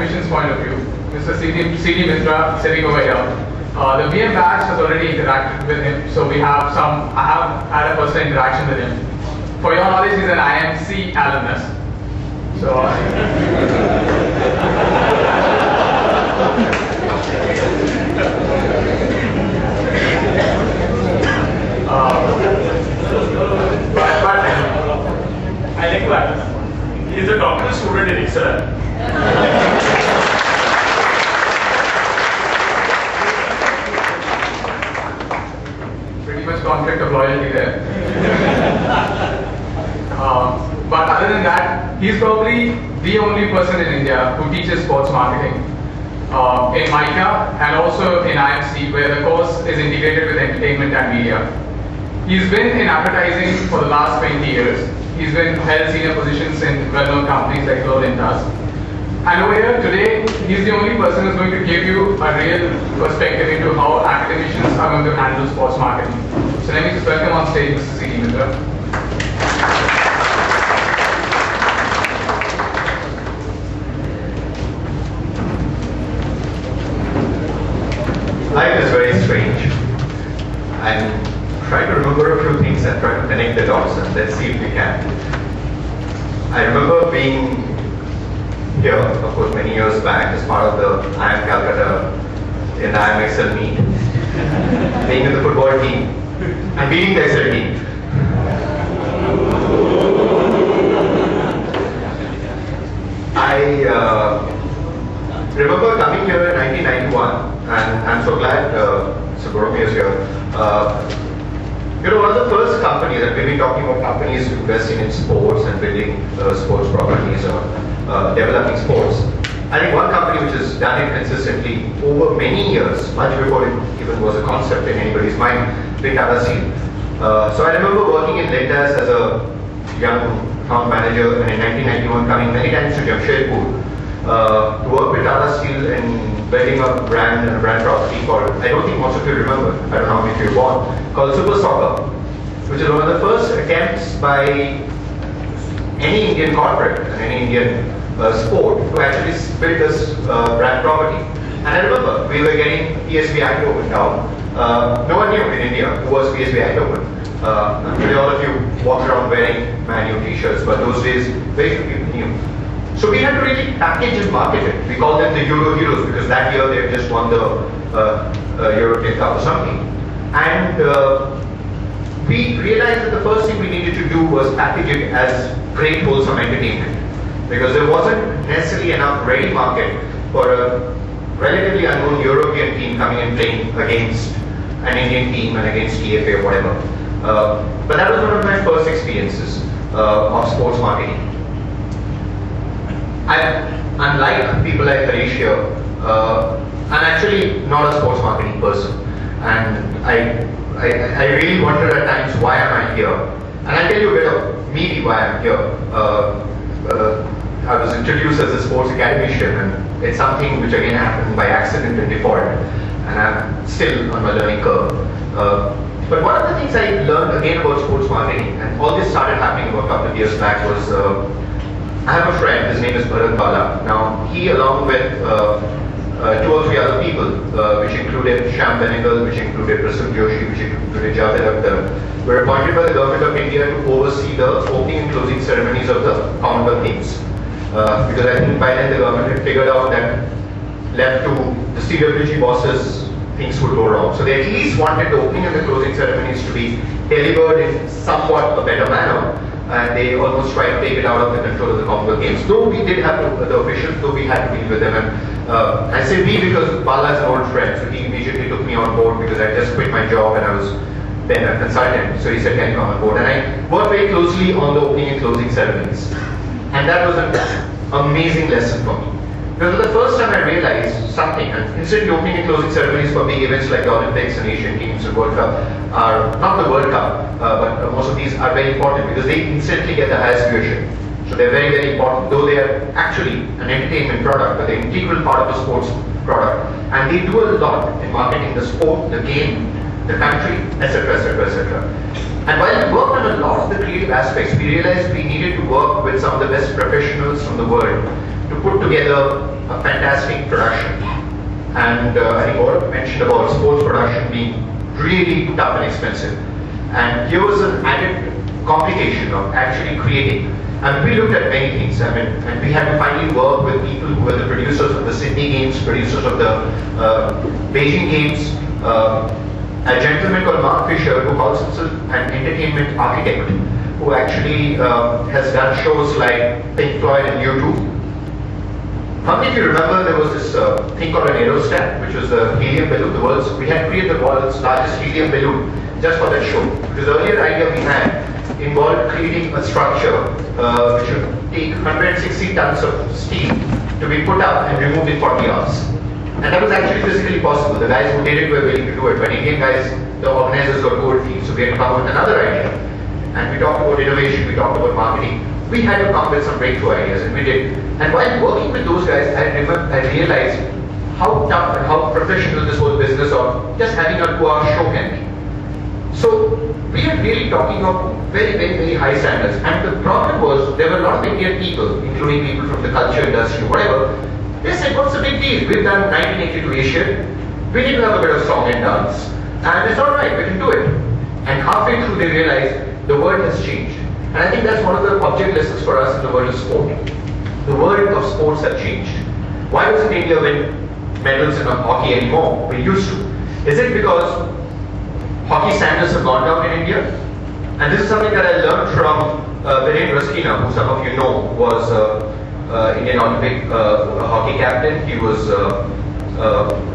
academician's point of view, Mr. C.D. Mitra sitting over here. The BM batch has already interacted with him, so I have had a personal interaction with him. For your knowledge, he's an IMC alumnus. So, but I like that. He's a doctoral student in XLRI. Pretty much conflict of loyalty there. But other than that, he's probably the only person in India who teaches sports marketing in MICA and also in IMC, where the course is integrated with entertainment and media. He's been in advertising for the last 20 years. He's been held senior positions in well-known companies like Lowe, Lintas. And over here today, he's the only person who's going to give you a real perspective into how academicians are going to handle sports marketing. So let me just welcome on stage Mr. C.D. Mitra. Life is very strange. I'm trying to remember a few things and try to connect the dots, and let's see if we can. I remember being here, of course, many years back as part of the IIM Calcutta in the IIM XL meet, being in the football team and beating the XL team. I remember coming here in 1991, and I'm so glad Subrahmi is here. One of the first companies, and we've been talking about companies investing in sports and building sports properties or developing sports. I think one company which has done it consistently over many years, much before it even was a concept in anybody's mind, been Tata Steel. So I remember working in Lintas as a young account manager, and in 1991 coming many times to Jamshedpur to work with Tata Steel and building a brand and a brand property called, I don't think most of you remember, I don't know how many of you were born, called Super Soccer, which is one of the first attempts by any Indian corporate and any Indian sport to actually build this brand property. And I remember we were getting PSV Eindhoven down. No one knew in India who was PSV Eindhoven. Today all of you walk around wearing Man U t-shirts, but those days very few people knew. So we had to really package and market it. We called them the Euro Heroes because that year they had just won the European Cup or something. And we realized that the first thing we needed to do was package it as great wholesome entertainment, because there wasn't necessarily enough ready market for a relatively unknown European team coming and playing against an Indian team and against TFA or whatever. But that was one of my first experiences of sports marketing. I'm like people like Harish here, I'm actually not a sports marketing person, and I really wonder at times why am I here. And I'll tell you a bit of maybe why I'm here. I was introduced as a sports academician, and it's something which again happened by accident and default, and I'm still on my learning curve. But one of the things I learned again about sports marketing, and all this started happening about a couple of years back, was I have a friend, his name is Bharat Bala. Now, he along with 2 or 3 other people, which included Shyam Benegal, which included Prasad Joshi, which included Javed Akhtar, were appointed by the government of India to oversee the opening and closing ceremonies of the Commonwealth Games. Because I think by then the government had figured out that left to the CWG bosses, things would go wrong. So they at least wanted the opening and the closing ceremonies to be delivered in somewhat a better manner. And they almost tried to take it out of the control of the Commonwealth Games. Though we did have the officials, though we had to deal with them. And I say we because Bala is an old friend, so he immediately took me on board because I just quit my job and I was then a consultant. So he said, can you come on board? And I worked very closely on the opening and closing ceremonies. And that was an amazing lesson for me. Because for the first time I realized something, and instead of opening and closing ceremonies for big events like the Olympics and Asian Games and World Cup are, not the World Cup, but most of these are very important because they instantly get the highest viewership. So they're very, very important, though they are actually an entertainment product, but they're an integral part of the sports product. And they do a lot in marketing the sport, the game, the country, etc., etc., etc. And while we worked on a lot of the creative aspects, we realized we needed to work with some of the best professionals from the world to put together a fantastic production. And I think Gaurav mentioned about sports production being really tough and expensive. And here was an added complication of actually creating. And we looked at many things. I mean, and we had to finally work with people who were the producers of the Sydney Games, producers of the Beijing Games. A gentleman called Mark Fisher, who calls himself an entertainment architect, who actually has done shows like Pink Floyd and U2. How many of you remember there was this thing called an aerostat, which was the helium balloon? We had created the world's largest helium balloon just for that show. Because the earlier idea we had involved creating a structure which would take 160 tons of steel to be put up and removed in 40 hours. And that was actually physically possible. The guys who did it were willing to do it, but Indian guys, the organizers got cold feet, so we had to come up with another idea. And we talked about innovation, we talked about marketing. We had to come with some breakthrough ideas, and we did. And while working with those guys, I realized how tough and how professional this whole business of just having a 2-hour show can be. So we are really talking of very, very, very high standards. And the problem was, there were a lot of Indian people, including people from the culture industry, whatever. They said, what's the big deal? We've done 1982 Asian. We need to have a bit of song and dance. And it's all right, we can do it. And halfway through, they realized the world has changed. And I think that's one of the object lessons for us in the world of sport. The world of sports have changed. Why doesn't India win medals in hockey anymore? We used to. Is it because hockey standards have gone down in India? And this is something that I learned from Viren Raskina, who some of you know was Indian Olympic hockey captain. He was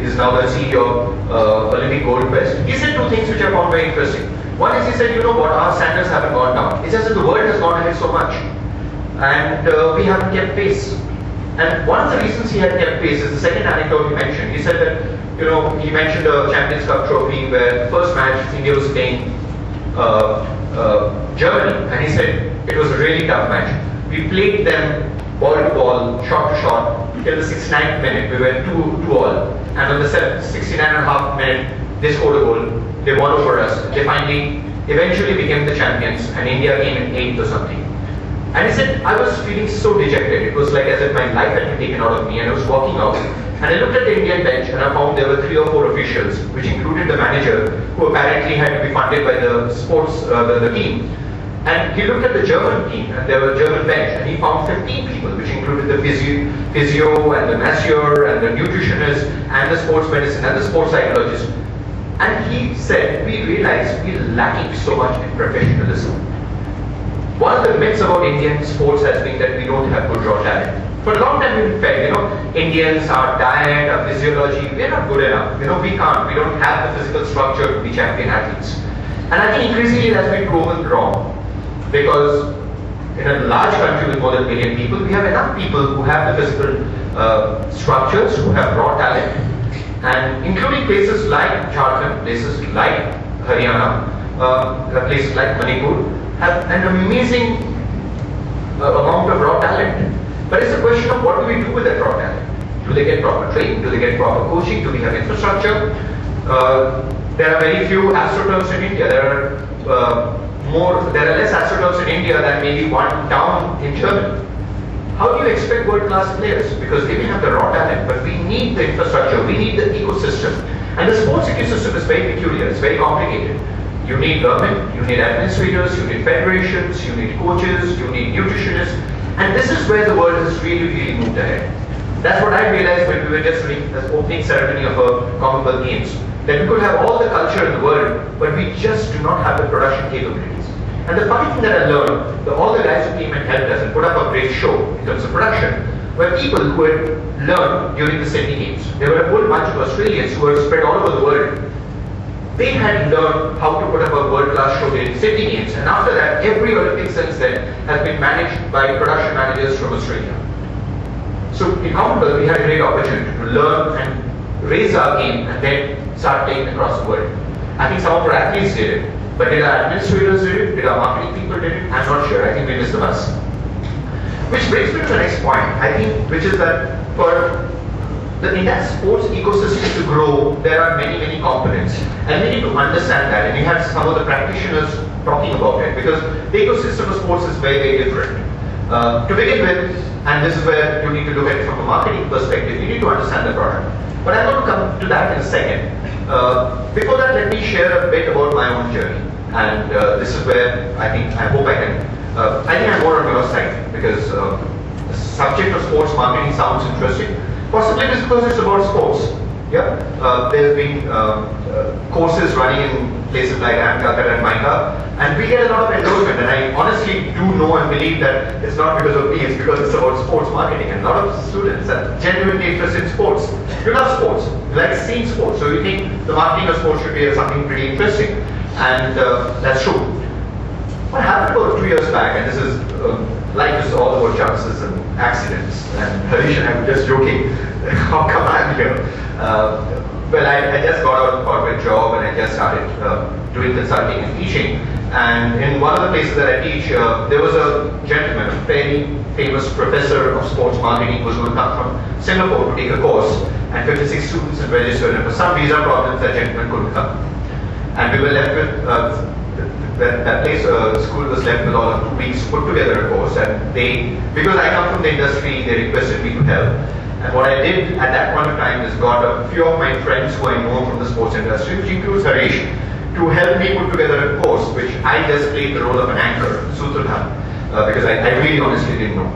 he's now the CEO of Olympic Gold Quest. He said two things which I found very interesting. One is he said, you know what, our standards haven't gone down. It's just that the world has gone ahead so much. And we haven't kept pace. And one of the reasons he had kept pace is the second anecdote he mentioned. He said that, you know, he mentioned the Champions Cup trophy where the first match India was playing Germany. And he said, it was a really tough match. We played them ball to ball, shot to shot, till the 69th minute. We went 2-2 And on the 69.5 minute, they scored a goal. They won over us. They finally, eventually became the champions, and India came in 8th or something. And he said, I was feeling so dejected. It was like as if my life had been taken out of me, and I was walking out. And I looked at the Indian bench, and I found there were 3 or 4 officials, which included the manager, who apparently had to be funded by the sports, the team. And he looked at the German team, and there was a German bench, and he found 15 people, which included the physio and the masseur, and the nutritionist, and the sports medicine, and the sports psychologist. And he said, we realized we're lacking so much in professionalism. One of the myths about Indian sports has been that we don't have good raw talent. For a long time we've felt, you know, Indians, our diet, our physiology, we're not good enough. You know, we don't have the physical structure to be champion athletes. And I think increasingly that's been proven wrong. Because in a large country with more than 1 billion people, we have enough people who have the physical structures, who have raw talent. And including places like Jharkhand, places like Haryana, places like Manipur, have an amazing amount of raw talent. But it's a question of what do we do with that raw talent? Do they get proper training? Do they get proper coaching? Do we have infrastructure? There are very few astroturfs in India. There are less astroturfs in India than maybe one town in Germany. How do you expect world-class players? Because they may have the raw talent, but we need the infrastructure, we need the ecosystem. And the sports ecosystem is very peculiar, it's very complicated. You need government, you need administrators, you need federations, you need coaches, you need nutritionists. And this is where the world has really, really moved ahead. That's what I realized when we were just doing the opening ceremony of a Commonwealth Games. That we could have all the culture in the world, but we just do not have the production capabilities. And the funny thing that I learned, all the guys who came and helped us and put up a great show in terms of production, were people who had learned during the Sydney Games. There were a whole bunch of Australians who were spread all over the world. They had learned how to put up a world-class show during the Sydney Games, and after that, every Olympic since then has been managed by production managers from Australia. So in Commonwealth, we had a great opportunity to learn and raise our game and then start taking across the world. I think some of our athletes did it. But did our administrators do it? Did our marketing people did it? I'm not sure. I think we missed the bus. Which brings me to the next point, I think, which is that for the entire sports ecosystem to grow, there are many, many components. And we need to understand that. And you have some of the practitioners talking about it, because the ecosystem of sports is very, very different. To begin with, and this is where you need to look at it from a marketing perspective, you need to understand the product. But I'm going to come to that in a second. Before that, let me share a bit about my own journey. And this is where I hope I think I'm more on your side, because the subject of sports marketing sounds interesting. Possibly because it's about sports. Yeah, there's been courses running in places like IIM Calcutta and MICA, and we get a lot of endorsement. And I honestly do know and believe that it's not because of me; it's because it's about sports marketing. And a lot of students are genuinely interested in sports. You love sports, you like seeing sports, so you think the marketing of sports should be something pretty interesting, and that's true. What happened about 2 years back, and this is life is all about chances and accidents. And Harish and I were just joking, how come I'm here? Well, I just got out of a corporate job and I just started doing consulting and teaching. And in one of the places that I teach, there was a gentleman, a very famous professor of sports marketing, who was going to come from Singapore to take a course, and 56 students had registered, and for some visa problems, that gentleman couldn't come. And we were left with that place, school was left with all of 2 weeks to put together a course, and because I come from the industry, they requested me to help. And what I did at that point of time is got a few of my friends who I know from the sports industry, which includes Harish, to help me put together a course, which I just played the role of an anchor, Sutrabhan, because I really honestly didn't know.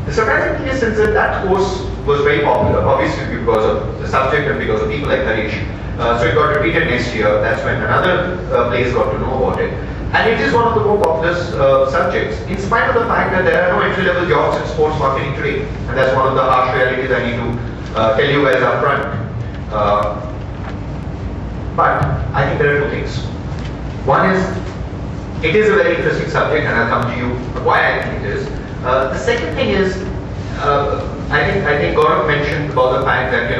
The surprising thing is, since that course was very popular, obviously because of the subject and because of people like Harish, so it got repeated next year. That's when another place got to know about it. And it is one of the more popular subjects, in spite of the fact that there are no entry-level jobs in sports marketing today. And that's one of the harsh realities I need to tell you guys up front. But I think there are 2 things. One is, it is a very interesting subject, and I'll come to you why I think it is. The second thing is, I think Gaurav mentioned about the fact that,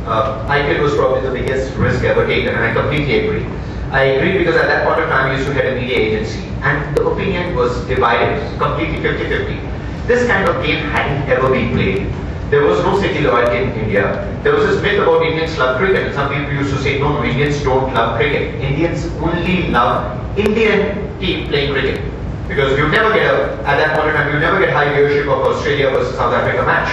IPL was probably the biggest risk ever taken, and I completely agree. I agree because at that point of time, we used to get a media agency, and the opinion was divided, completely 50-50. This kind of game hadn't ever been played. There was no city loyalty in India. There was this myth about Indians love cricket, and some people used to say, no, Indians don't love cricket. Indians only love Indian team playing cricket. Because you never get, at that point in time, you never get high viewership of Australia versus South Africa match.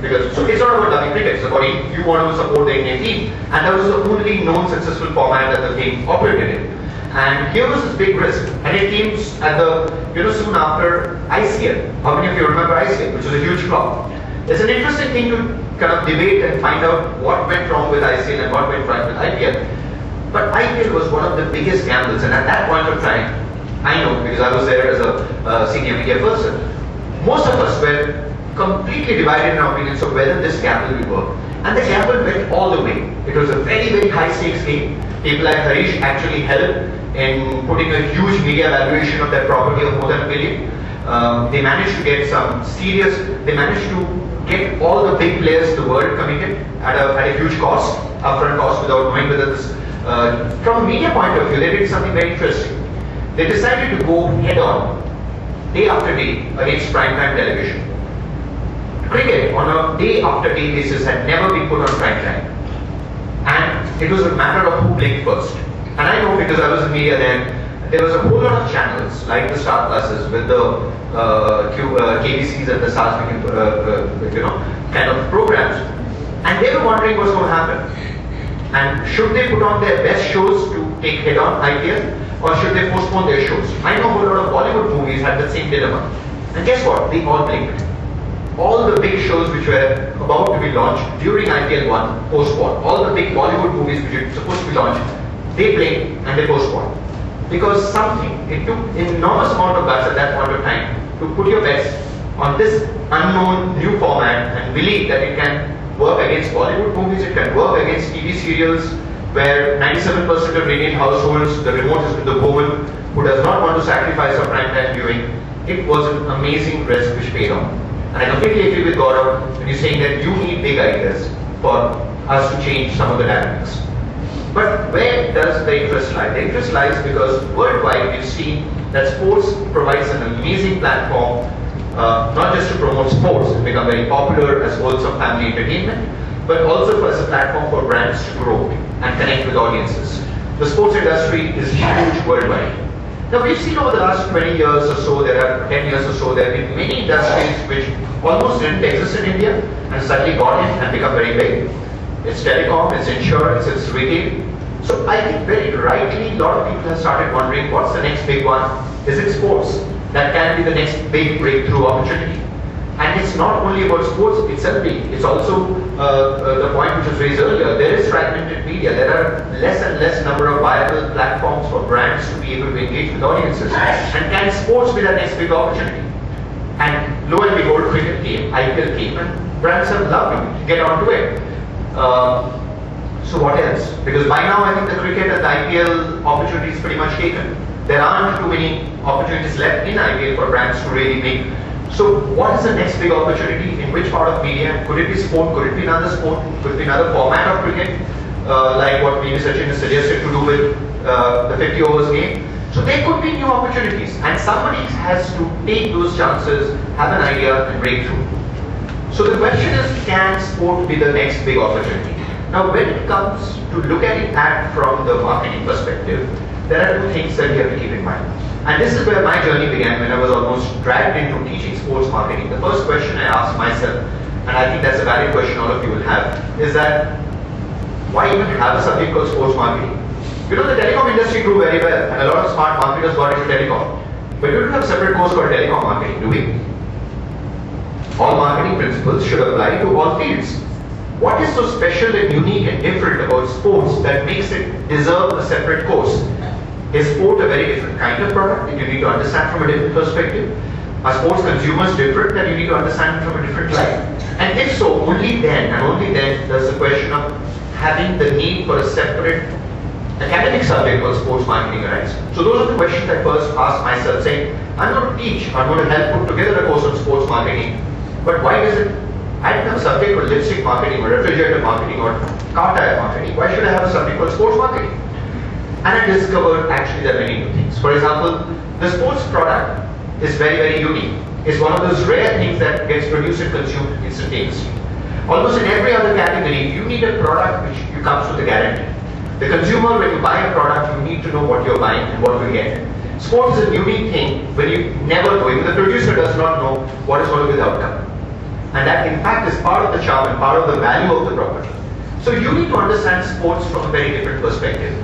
Because so it's not about loving cricket, it's about you want to support the Indian team. And that was the only known successful format that the game operated in. And here was this big risk. And it came at the, soon after ICL. How many of you remember ICL, which was a huge flop? It's an interesting thing to kind of debate and find out what went wrong with ICL and what went right with IPL. But IPL was one of the biggest gambles, and at that point of time, I know because I was there as a senior media person, most of us were completely divided in our opinions of whether this gamble will work. And the gamble went all the way. It was a very, very high stakes game. People like Harish actually helped in putting a huge media valuation of their property of more than $1 billion. They managed to get they managed to get all the big players in the world committed at a huge cost, upfront cost, without knowing whether this, from a media point of view, they did something very interesting. They decided to go head on, day after day, against primetime television. Cricket on a day after day basis had never been put on prime time. And it was a matter of who blinked first. And I know because I was in media then, there was a whole lot of channels like the Star Pluses with the KBCs and the Stars kind of programs. And they were wondering what's going to happen. And should they put on their best shows to take head on IPL, or should they postpone their shows? I know a whole lot of Bollywood movies had the same dilemma. And guess what? They all blinked. All the big shows which were about to be launched during IPL 1 postponed. All the big Bollywood movies which were supposed to be launched, they blinked and they postponed. Because it took an enormous amount of guts at that point of time to put your bets on this unknown new format and believe that it can work against Bollywood movies, it can work against TV serials where 97% of Indian households, the remote is with the woman who does not want to sacrifice her prime time viewing. It was an amazing risk which paid off. And I completely agree with Gaurav when you're saying that you need big ideas for us to change some of the dynamics. But where does the interest lie? The interest lies because worldwide we've seen that sports provides an amazing platform, not just to promote sports and become very popular as wholesome family entertainment, but also as a platform for brands to grow and connect with audiences. The sports industry is huge worldwide. Now we've seen over the last 20 years or so, 10 years or so, there have been many industries which almost didn't exist in India and suddenly got in and become very big. It's telecom, it's insurance, it's retail. So I think very rightly, a lot of people have started wondering what's the next big one? Is it sports? That can be the next big breakthrough opportunity. And it's not only about sports itself, it's also the point which was raised earlier. There is fragmented media. There are less and less number of viable platforms for brands to be able to engage with audiences. And can sports be the next big opportunity? And lo and behold, cricket came, IPL came, and brands have loved to get onto it. So what else? Because by now I think the cricket and the IPL opportunity is pretty much taken. There aren't too many opportunities left in IPL for brands to really make. So what is the next big opportunity? In which part of media? Could it be sport? Could it be another sport? Could it be another format of cricket? Like what maybe Sachin has suggested to do with the 50 overs game. So there could be new opportunities and somebody has to take those chances, have an idea and break through. So the question is, can sport be the next big opportunity? Now when it comes to look at it from the marketing perspective, there are two things that we have to keep in mind. And this is where my journey began when I was almost dragged into teaching sports marketing. The first question I asked myself, and I think that's a valid question all of you will have, is that why even have a subject called sports marketing? You know, the telecom industry grew very well and a lot of smart marketers got into telecom. But we don't have a separate course called telecom marketing, do we? All marketing principles should apply to all fields. What is so special and unique and different about sports that makes it deserve a separate course? Is sport a very different kind of product that you need to understand from a different perspective? Are sports consumers different that you need to understand from a different light? And if so, only then does the question of having the need for a separate academic subject called sports marketing arise. So those are the questions I first asked myself, saying, I'm going to teach, I'm going to help put together a course on sports marketing, but why does it, I didn't have a subject called lipstick marketing or refrigerator marketing or car tire marketing. Why should I have a subject called sports marketing? And I discovered actually there are many new things. For example, the sports product is very, very unique. It's one of those rare things that gets produced and consumed instantaneously. Almost in every other category, you need a product which comes with a guarantee. The consumer, when you buy a product, you need to know what you're buying and what you get. Sports is a unique thing when you never know, even the producer does not know what is going to be the outcome. And that in fact is part of the charm and part of the value of the property. So you need to understand sports from a very different perspective.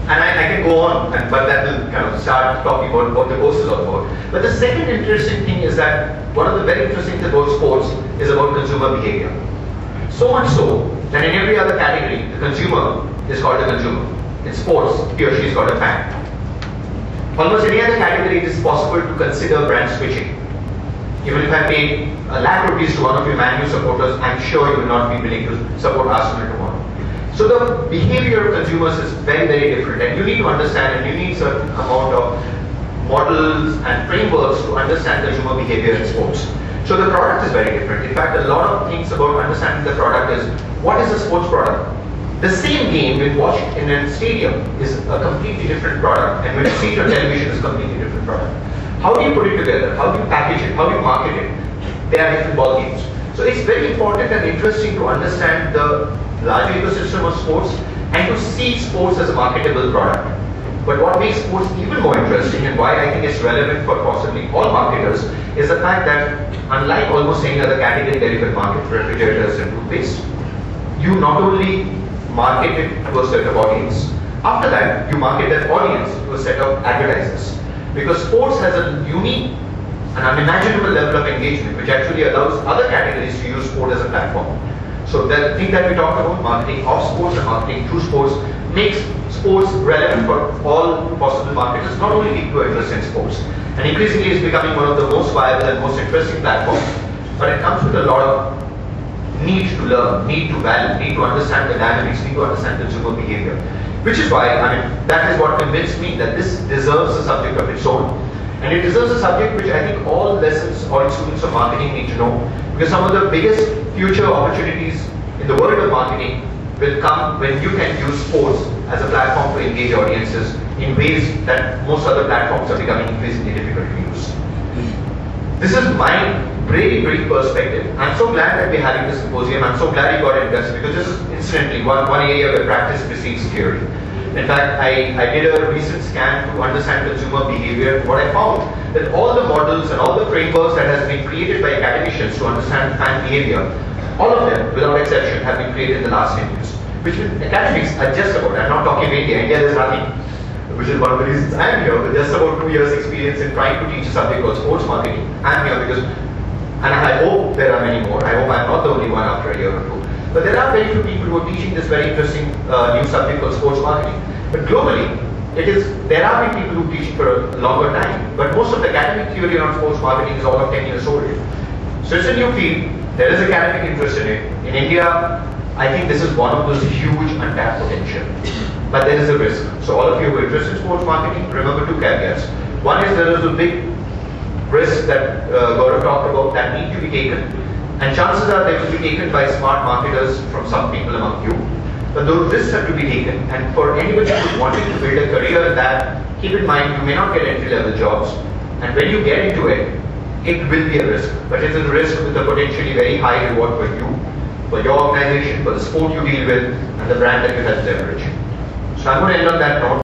And I can go on, but that will kind of start talking about what the course is all about. But the second interesting thing is that one of the very interesting things about sports is about consumer behavior. So much so that in every other category, the consumer is called a consumer. In sports, he or she is called a fan. Almost any other category, it is possible to consider brand switching. Even if I paid ₹1,00,000 to one of your Man U supporters, I'm sure you will not be willing to support Arsenal tomorrow. So the behavior of consumers is very, very different, and you need to understand, and you need a certain amount of models and frameworks to understand consumer behavior in sports. So the product is very different. In fact, a lot of things about understanding the product is, what is a sports product? The same game when watched in a stadium is a completely different product, and when you see it on television is a completely different product. How do you put it together? How do you package it? How do you market it? They are different ball games. So it's very important and interesting to understand the larger ecosystem of sports and to see sports as a marketable product. But what makes sports even more interesting and why I think it's relevant for possibly all marketers is the fact that unlike almost any other category that you can market, refrigerators and toothpaste, you not only market it to a set of audience, after that you market that audience to a set of advertisers. Because sports has a unique and unimaginable level of engagement which actually allows other categories to use sport as a platform. So the thing that we talked about, marketing of sports and marketing through sports, makes sports relevant for all possible marketers, not only people who are interested in sports. And increasingly it's becoming one of the most viable and most interesting platforms. But it comes with a lot of need to learn, need to value, need to understand the dynamics, need to understand consumer behavior. Which is why, that is what convinced me that this deserves a subject of its own. And it deserves a subject which I think all lessons, all students of marketing need to know. Because some of the biggest future opportunities in the world of marketing will come when you can use sports as a platform to engage audiences in ways that most other platforms are becoming increasingly difficult to use. This is my very brief perspective. I'm so glad that we're having this symposium. I'm so glad you got interested because this is incidentally one area where practice precedes theory. In fact, I did a recent scan to understand consumer behavior. What I found that all the models and all the frameworks that has been created by academicians to understand fan behavior, all of them, without exception, have been created in the last 10 years. Which academics are just about, I'm not talking India, India there's nothing, which is one of the reasons I'm here, with just about 2 years experience in trying to teach a subject called sports marketing. I'm here because, and I hope there are many more, I hope I'm not the only one after a year or two. But there are very few people who are teaching this very interesting new subject called sports marketing. But globally, there have been people who teach it for a longer time, but most of the academic theory on sports marketing is all of 10 years old. So it's a new field, there is academic interest in it. In India, I think this is one of those huge untapped potential. But there is a risk. So all of you who are interested in sports marketing, remember 2 caveats. One is there is a big risk that Gaurav talked about that need to be taken. And chances are they will be taken by smart marketers from some people among you. But those risks have to be taken. And for anybody who's wanting to build a career in that, keep in mind you may not get entry-level jobs. And when you get into it, it will be a risk. But it's a risk with a potentially very high reward for you, for your organization, for the sport you deal with, and the brand that you have to leverage. So I'm going to end on that note.